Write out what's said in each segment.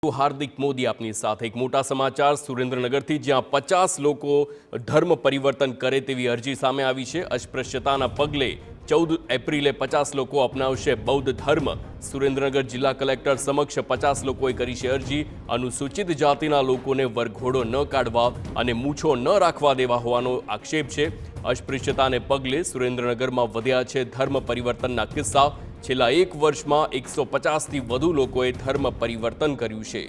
हार्दिक मोदी अपनी साथ एक मोटा समाचार सुरेन्द्रनगरથી જ્યાં 50 લોકો ધર્મ પરિવર્તન કરે તેવી અરજી સામે આવી છે। અસ્પૃશ્યતાના પગલે 14 એપ્રિલે 50 લોકો અપનાવશે બૌદ્ધ ધર્મ। સુરેન્દ્રનગર જિલ્લા કલેક્ટર સમક્ષ 50 લોકોએ કરી છે અરજી। અનુસૂચિત જાતિના લોકોને વરઘોડો ન કાઢવા અને મૂછો ન રાખવા દેવા હોવાનો આક્ષેપ છે। અસ્પૃશ્યતાને પગલે સુરેન્દ્રનગરમાં વધ્યા છે ધર્મ પરિવર્તનના કિસ્સા। છેલ્લા એક વર્ષમાં 150થી વધુ લોકોએ ધર્મ પરિવર્તન કર્યું છે।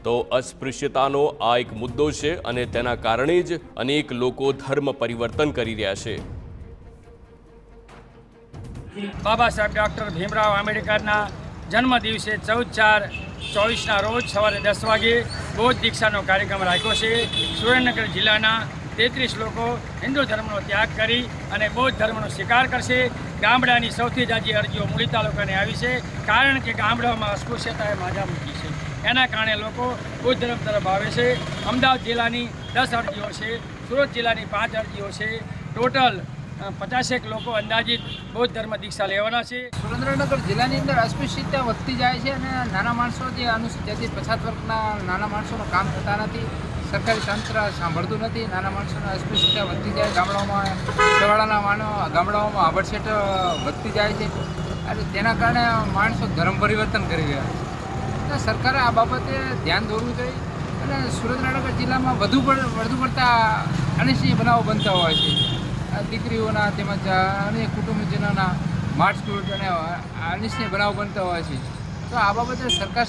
તો અસ્પૃશ્યતાનો આ એક મુદ્દો છે અને તેના કારણે જ અનેક લોકો ધર્મ પરિવર્તન કરી રહ્યા છે। બાબા સાહેબ ડૉક્ટર ભીમરાવ આંબેડકરના જન્મ દિવસે 14/4/24ના રોજ સવારે 10 વાગે બૌદ્ધ દીક્ષાનો કાર્યક્રમ રાખ્યો છે। સુરેન્દ્રનગર જિલ્લાના 33 લોકો હિન્દુ ધર્મનો ત્યાગ કરી અને બૌદ્ધ ધર્મનો સ્વીકાર કરશે। ગામડાની સૌથી જાજી અરજીઓ મૂળી તાલુકાને આવી છે, કારણ કે ગામડાઓમાં અસ્પૃશ્યતાએ માજા મૂકી છે। એના કારણે લોકો બૌદ્ધ ધર્મ તરફ આવે છે। અમદાવાદ જિલ્લાની 10 અરજીઓ છે, સુરત જિલ્લાની 5 અરજીઓ છે। ટોટલ 50 લોકો અંદાજિત બૌદ્ધ ધર્મ દીક્ષા લેવાના છે। સુરેન્દ્રનગર જિલ્લાની અંદર અસ્પૃશ્યતા વધતી જાય છે અને નાના માણસો જે અનુસૂચિત પછાત વર્ગના નાના માણસોનું કામ થતા નથી, સરકારી તંત્ર સાંભળતું નથી। નાના માણસોની અસ્પૃશ્યતા વધતી જાય, ગામડાઓમાં ગામડાઓમાં આભડછેટ વધતી જાય છે અને તેના કારણે માણસો ધર્મ પરિવર્તન કરી રહ્યા છે। તો સરકારે આ બાબતે ધ્યાન દોરવું જોઈએ અને સુરેન્દ્રનગર જિલ્લામાં વધુ પડતા અનિચ્છનીય બનાવો બનતા હોય છે। દીકરીઓના તેમજ અન્ય કુટુંબજનોના મારઝૂડ અને અનિચ્છનીય બનાવો બનતા હોય છે। તો આ બાબતે સરકાર